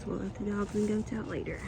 We'll let the dogs and goats out later.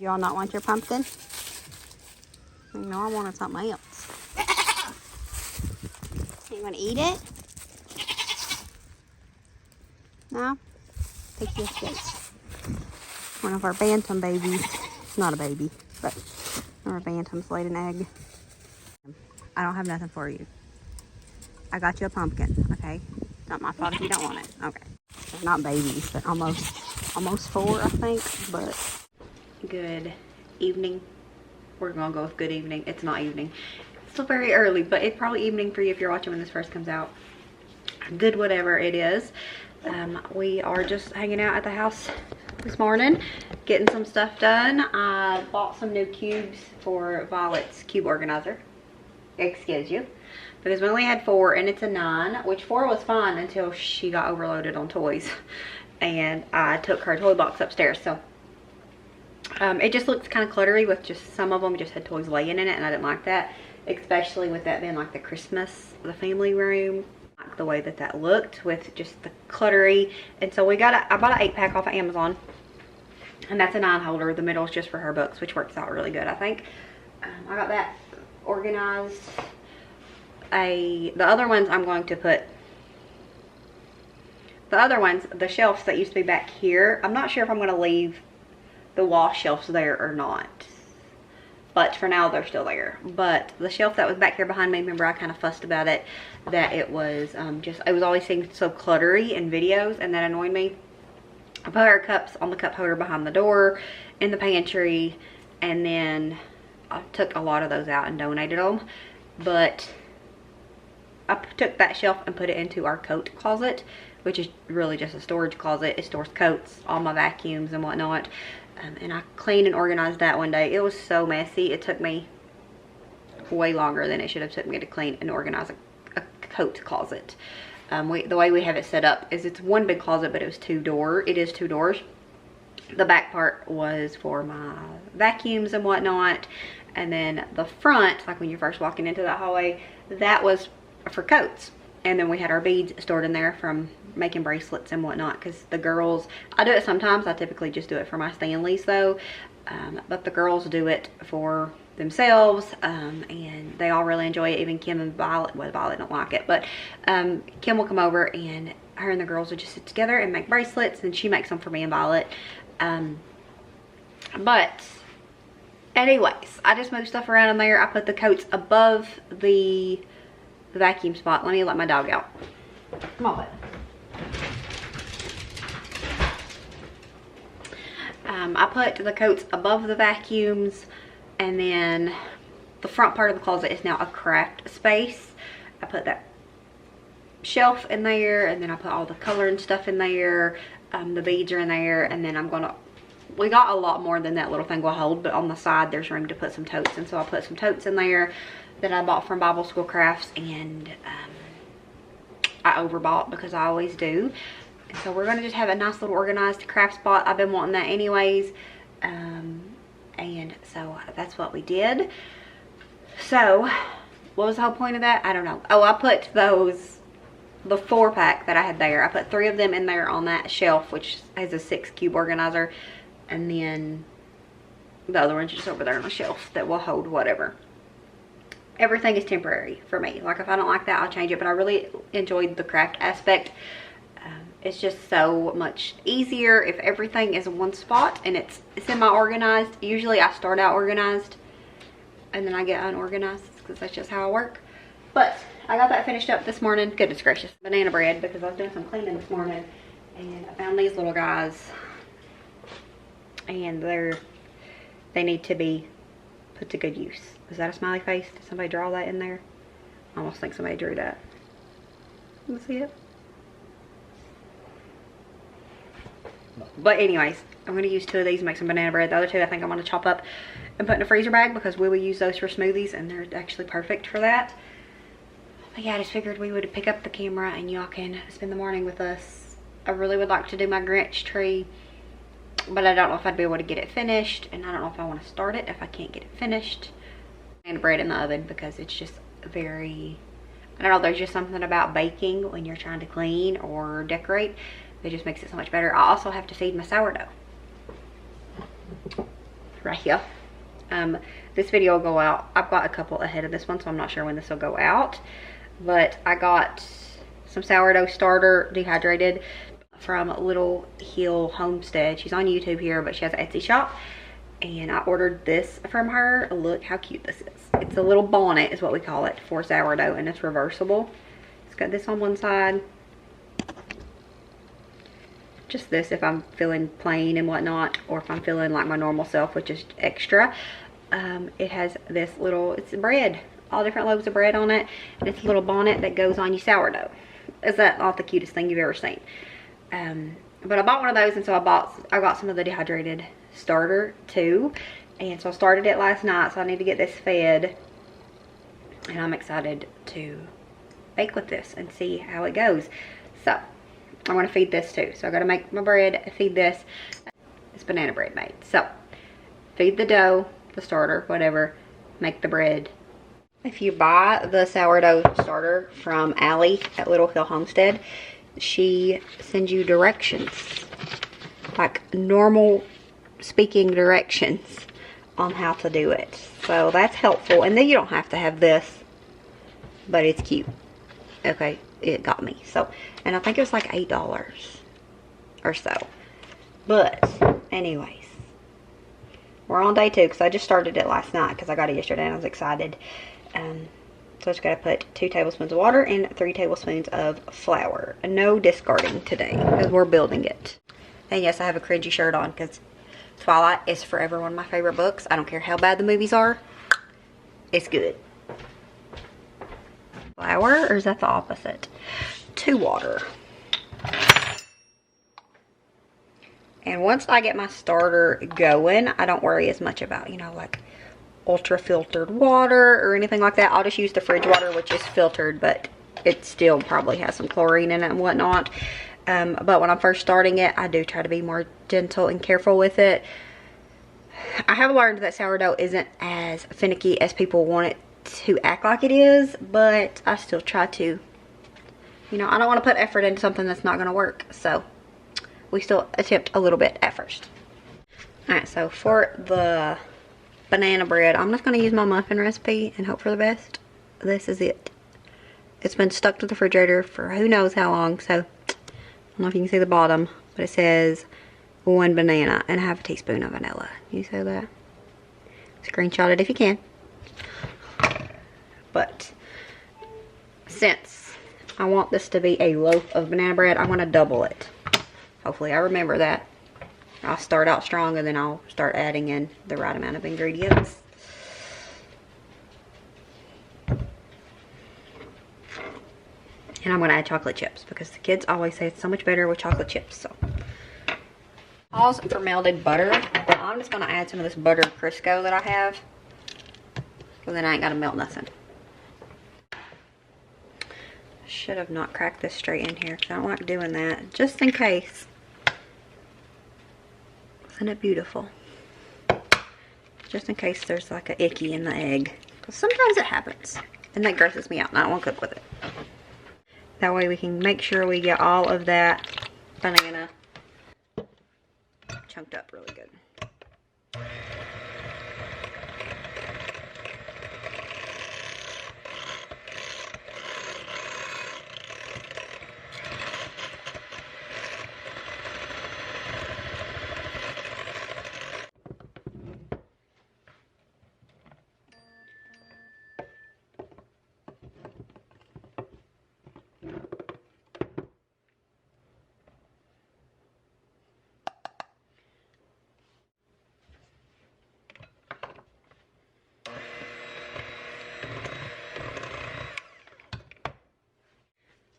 Do y'all not want your pumpkin? No, I wanted something else. You want to eat it? No? Take your space. One of our bantam babies. It's not a baby, but one of our bantams laid an egg. I don't have nothing for you. I got you a pumpkin, okay? It's not my fault if you don't want it. Okay. They're not babies, but almost 4, I think, but good evening. We're gonna go with good evening. It's not evening. It's still very early, but it's probably evening for you if you're watching when this first comes out. Good whatever it is. We are just hanging out at the house this morning, getting some stuff done. I bought some new cubes for Violet's cube organizer. Excuse you. Because we only had 4 and it's a 9, which 4 was fine until she got overloaded on toys. And I took her toy box upstairs. So it just looks kind of cluttery with just some of them just had toys laying in it, and I didn't like that. Especially with that being like the Christmas, the family room. I like the way that that looked with just the cluttery. And so I bought an 8-pack off of Amazon. And that's a 9 holder. The middle is just for her books, which works out really good, I think. I got that organized. The other ones I'm going to put, the shelves that used to be back here, I'm not sure if I'm going to leave the wall shelves there or not, but for now they're still there. But the shelf that was back here behind me, remember I kind of fussed about it, that it was it was always seemed so cluttery in videos, and that annoyed me. I put our cups on the cup holder behind the door in the pantry, and then I took a lot of those out and donated them. But I took that shelf and put it into our coat closet, which is really just a storage closet. It stores coats, all my vacuums and whatnot. And I cleaned and organized that one day. It was so messy. It took me way longer than it should have took me to clean and organize a coat closet. The way we have it set up is it's one big closet, but it is 2 doors. The back part was for my vacuums and whatnot. And then the front, like when you're first walking into that hallway, that was for coats. And then we had our beads stored in there from making bracelets and whatnot, because the girls, I do it sometimes. I typically just do it for my Stanleys though, but the girls do it for themselves, and they all really enjoy it. Even Kim and Violet, well, Violet don't like it, but Kim will come over and her and the girls will just sit together and make bracelets, and she makes them for me and Violet. But anyways, I just moved stuff around in there. I put the coats above the vacuum spot. Let me let my dog out. Come on, bud. I put the coats above the vacuums, and then the front part of the closet is now a craft space. I put that shelf in there, and then I put all the coloring stuff in there. The beads are in there, and then we got a lot more than that little thing will hold, but on the side there's room to put some totes, and so I put some totes in there that I bought from Bible School Crafts, and I overbought because I always do. And so we're gonna just have a nice little organized craft spot. I've been wanting that anyways, and so that's what we did. So what was the whole point of that? I don't know. Oh, I put the 4-pack that I had there, I put 3 of them in there on that shelf, which has a 6 cube organizer, and then the other one's just over there on the shelf that will hold whatever. Everything is temporary for me. Like if I don't like that, I'll change it, but I really enjoyed the craft aspect. It's just so much easier if everything is in one spot and it's semi-organized. Usually I start out organized and then I get unorganized, because that's just how I work. But I got that finished up this morning. Goodness gracious. Banana bread, because I was doing some cleaning this morning, and I found these little guys, and they need to be put to good use. Is that a smiley face? Did somebody draw that in there? I almost think somebody drew that. Let's see it. But anyways, I'm going to use 2 of these and make some banana bread. The other 2 I think I'm going to chop up and put in a freezer bag, because we will use those for smoothies, and they're actually perfect for that. But yeah, I just figured we would pick up the camera and y'all can spend the morning with us. I really would like to do my Grinch tree, but I don't know if I'd be able to get it finished, and I don't know if I want to start it if I can't get it finished. And bread in the oven, because it's just very, I don't know, there's just something about baking when you're trying to clean or decorate that just makes it so much better. I also have to feed my sourdough right here. This video will go out, I've got a couple ahead of this one, so I'm not sure when this will go out, but I got some sourdough starter dehydrated from Little Hill Homestead. She's on YouTube here, but she has an Etsy shop. And I ordered this from her. Look how cute this is. It's a little bonnet is what we call it for sourdough, and it's reversible. It's got this on one side. Just this if I'm feeling plain and whatnot, or if I'm feeling like my normal self, which is extra. It has this little, it's bread, all different loaves of bread on it, and it's a little bonnet that goes on your sourdough. Is that not the cutest thing you've ever seen? But I bought one of those, and so I got some of the dehydrated starter too, and so I started it last night, so I need to get this fed, and I'm excited to bake with this and see how it goes. So I want to feed this too, so I got to make my bread, feed this. It's banana bread made, so feed the dough, the starter, whatever, make the bread. If you buy the sourdough starter from Allie at Little Hill Homestead, she sends you directions, like normal speaking directions on how to do it. So that's helpful. And then you don't have to have this, but it's cute. Okay, it got me. So, and I think it was like $8 or so. But anyways, we're on day 2 because I just started it last night because I got it yesterday and I was excited. So I just got to put 2 tablespoons of water and 3 tablespoons of flour. No discarding today because we're building it. And yes, I have a cringy shirt on because Twilight is forever one of my favorite books. I don't care how bad the movies are. It's good. Flour, or is that the opposite? To water. And once I get my starter going, I don't worry as much about, you know, like ultra filtered water or anything like that. I'll just use the fridge water, which is filtered, but it still probably has some chlorine in it and whatnot. But when I'm first starting it, I do try to be more gentle and careful with it. I have learned that sourdough isn't as finicky as people want it to act like it is, but I still try to, you know, I don't want to put effort into something that's not going to work. So we still attempt a little bit at first. Alright, so for the banana bread, I'm just going to use my muffin recipe and hope for the best. This is it. It's been stuck to the refrigerator for who knows how long, so I don't know if you can see the bottom, but it says 1 banana and half a teaspoon of vanilla. You see that? Screenshot it if you can. But since I want this to be a loaf of banana bread, I'm going to double it. Hopefully I remember that. I'll start out strong and then I'll start adding in the right amount of ingredients. And I'm going to add chocolate chips because the kids always say it's so much better with chocolate chips. So, pause for melted butter, but I'm just going to add some of this butter Crisco that I have. So then I ain't got to melt nothing. Should have not cracked this straight in here because I don't like doing that. Just in case. Isn't it beautiful? Just in case there's like a icky in the egg. Because sometimes it happens. And that grosses me out and I don't want to cook with it. That way we can make sure we get all of that banana chunked up really good.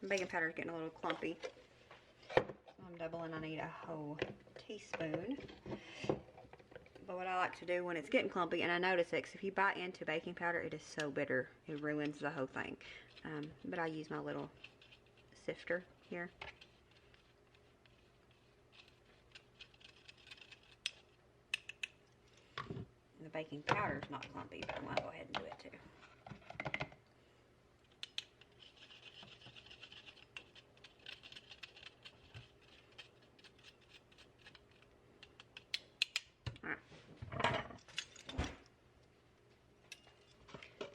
Baking powder is getting a little clumpy. So I'm doubling. I need a whole teaspoon. But what I like to do when it's getting clumpy, and I notice it, because if you bite into baking powder, it is so bitter. It ruins the whole thing. But I use my little sifter here. And the baking powder is not clumpy, but I'm going to go ahead and do it too.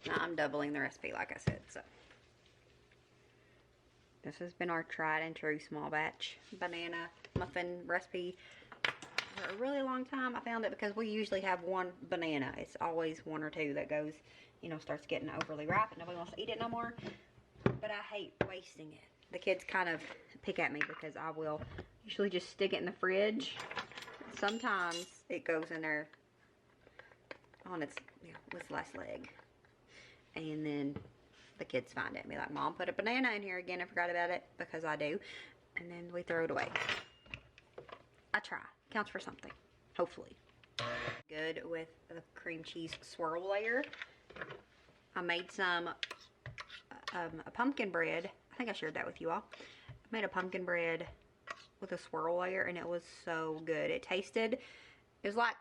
Now I'm doubling the recipe like I said, so This has been our tried and true small batch banana muffin recipe for a really long time. I found it because we usually have one banana. It's always one or two that goes, you know, starts getting overly ripe and nobody wants to eat it no more. But I hate wasting it. The kids kind of pick at me because I will usually just stick it in the fridge. Sometimes it goes in there on its, you know, its last leg. And then the kids find it and be like, Mom, put a banana in here again. I forgot about it, because I do. And then we throw it away. I try. Counts for something. Hopefully. Good with the cream cheese swirl layer. I made some a pumpkin bread. I think I shared that with you all. I made a pumpkin bread with a swirl layer, and it was so good. It was like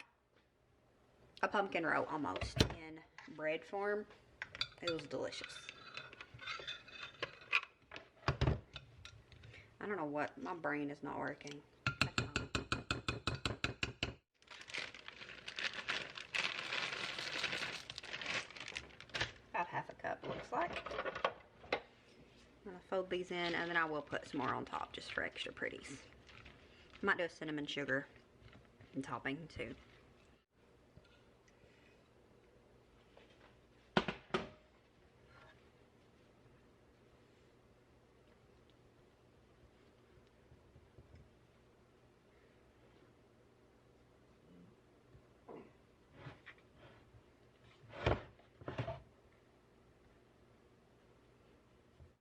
a pumpkin roll almost in bread form. It was delicious. I don't know what, my brain is not working. About half a cup, looks like. I'm gonna fold these in, and then I will put some more on top just for extra pretties. I might do a cinnamon sugar and topping too.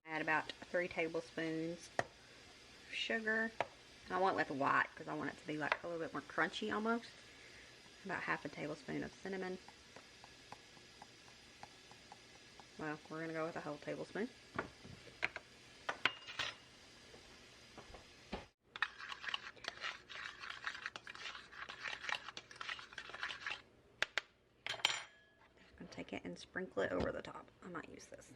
Add about 3 tablespoons of sugar. And I want it with white because I want it to be like a little bit more crunchy almost. About half a tablespoon of cinnamon. Well, we're going to go with a whole tablespoon. I'm going to take it and sprinkle it over the top. I might use this.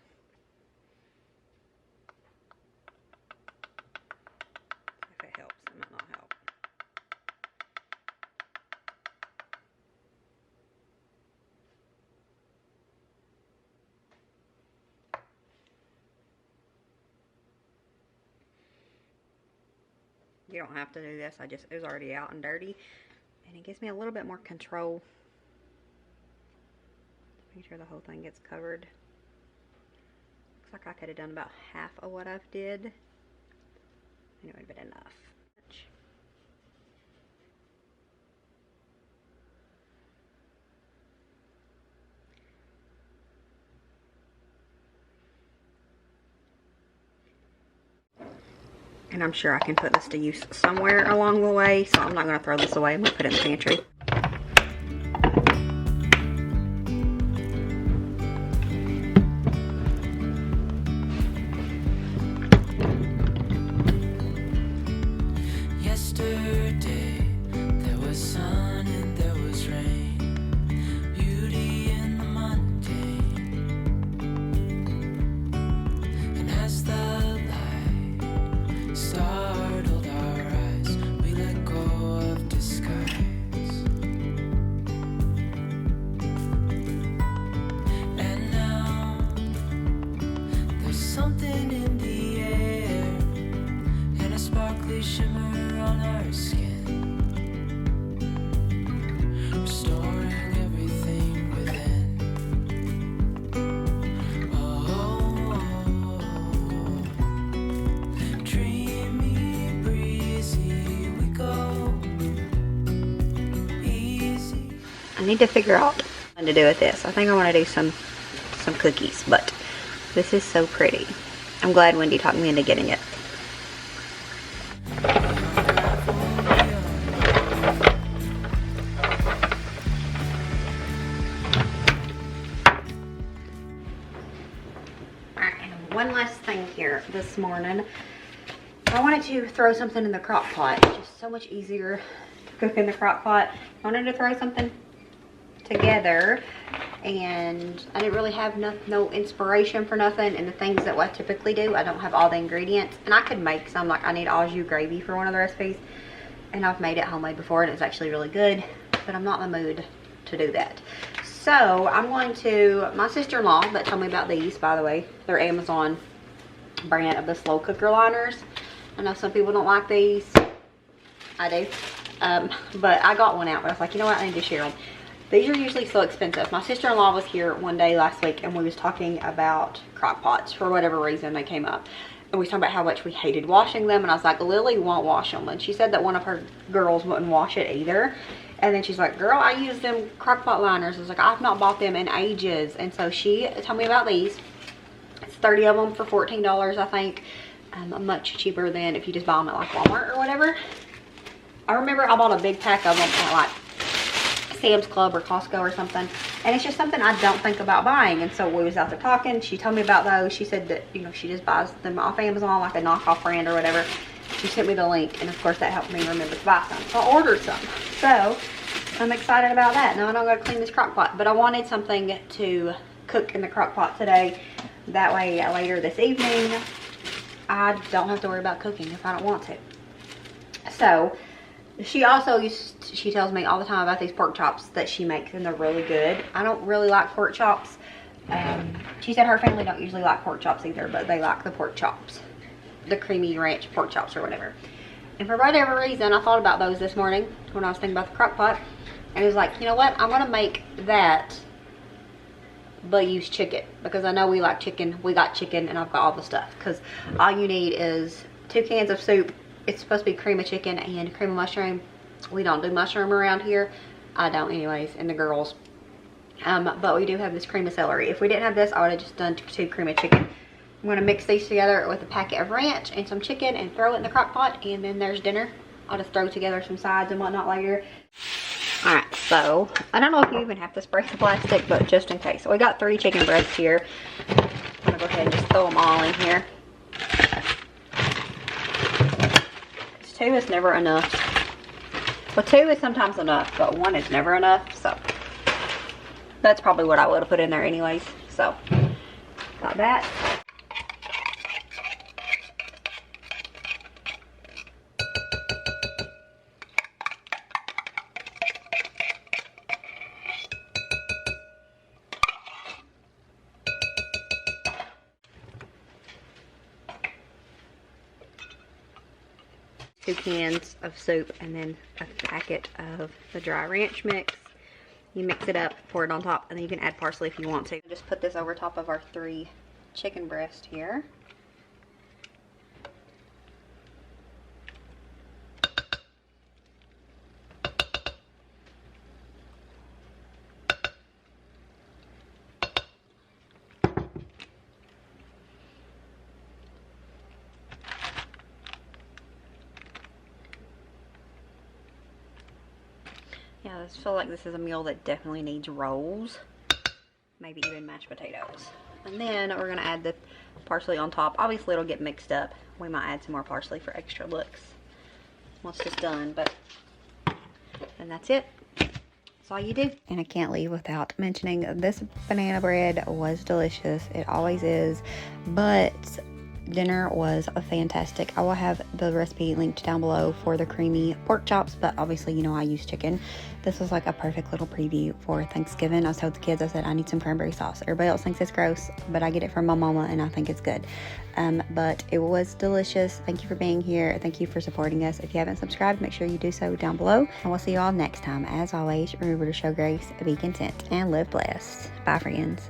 Helps. It might not help. You don't have to do this. It was already out and dirty, and it gives me a little bit more control. Make sure the whole thing gets covered. Looks like I could have done about half of what I've did, and it would have been enough. And I'm sure I can put this to use somewhere along the way, so I'm not going to throw this away. I'm going to put it in the pantry. I need to figure out what to do with this. I think I want to do some cookies, but this is so pretty. I'm glad Wendy talked me into getting it. Alright, and one last thing here this morning. I wanted to throw something in the crock pot. It's just so much easier to cook in the crock pot. I wanted to throw something together, and I didn't really have no inspiration for nothing, and the things that I typically do, I don't have all the ingredients, and I could make some, like I need au jus gravy for one of the recipes, and I've made it homemade before and it's actually really good, but I'm not in the mood to do that. So I'm going to, my sister-in-law that told me about these, by the way, they're Amazon brand of the slow cooker liners. I know some people don't like these. I do. But I got one out, but I was like, you know what, I need to share them. These are usually so expensive. My sister-in-law was here one day last week and we was talking about crock pots. For whatever reason they came up. And we was talking about how much we hated washing them. And I was like, Lily won't wash them. And she said that one of her girls wouldn't wash it either. And then she's like, girl, I use them crock pot liners. I was like, I've not bought them in ages. And so she told me about these. It's 30 of them for $14, I think. Much cheaper than if you just buy them at like Walmart or whatever. I remember I bought a big pack of them at like Sam's Club or Costco or something, and it's just something I don't think about buying. And so we was out there talking, she told me about those. She said that, you know, she just buys them off Amazon, like a knockoff brand or whatever. She sent me the link, and of course that helped me remember to buy some, so I ordered some. So I'm excited about that. Now I don't gotta clean this crock pot, but I wanted something to cook in the crock pot today. That way later this evening I don't have to worry about cooking if I don't want to. So she also she tells me all the time about these pork chops that she makes, and they're really good. I don't really like pork chops. She said her family don't usually like pork chops either, but they like the pork chops, the creamy ranch pork chops or whatever. And for whatever reason, I thought about those this morning when I was thinking about the crock pot, and it was like, you know what, I'm gonna make that but use chicken, because I know we like chicken. We got chicken, and I've got all the stuff, because all you need is 2 cans of soup. It's supposed to be cream of chicken and cream of mushroom. We don't do mushroom around here. I don't anyways, and the girls. But we do have this cream of celery. If we didn't have this, I would have just done 2 cream of chicken. I'm gonna mix these together with a packet of ranch and some chicken and throw it in the crock pot, and then there's dinner. I'll just throw together some sides and whatnot later. Alright, so I don't know if you even have to spray the plastic, but just in case. So we got 3 chicken breasts here. I'm gonna go ahead and just throw them all in here. 2 is never enough. Well, 2 is sometimes enough, but 1 is never enough. So that's probably what I would have put in there anyways. So got that. Two cans of soup and then a packet of the dry ranch mix. You mix it up, pour it on top, and then you can add parsley if you want to. Just put this over top of our 3 chicken breasts here. Yeah, I just feel like this is a meal that definitely needs rolls. Maybe even mashed potatoes. And then we're going to add the parsley on top. Obviously it'll get mixed up. We might add some more parsley for extra looks once it's done. But and that's it. That's all you do. And I can't leave without mentioning this banana bread was delicious. It always is. But dinner was fantastic. I will have the recipe linked down below for the creamy pork chops, but obviously, you know, I use chicken. This was like a perfect little preview for Thanksgiving. I told the kids, I said, I need some cranberry sauce. Everybody else thinks it's gross, but I get it from my mama and I think it's good. But it was delicious. Thank you for being here. Thank you for supporting us. If you haven't subscribed, make sure you do so down below. And we'll see you all next time. As always, remember to show grace, be content, and live blessed. Bye, friends.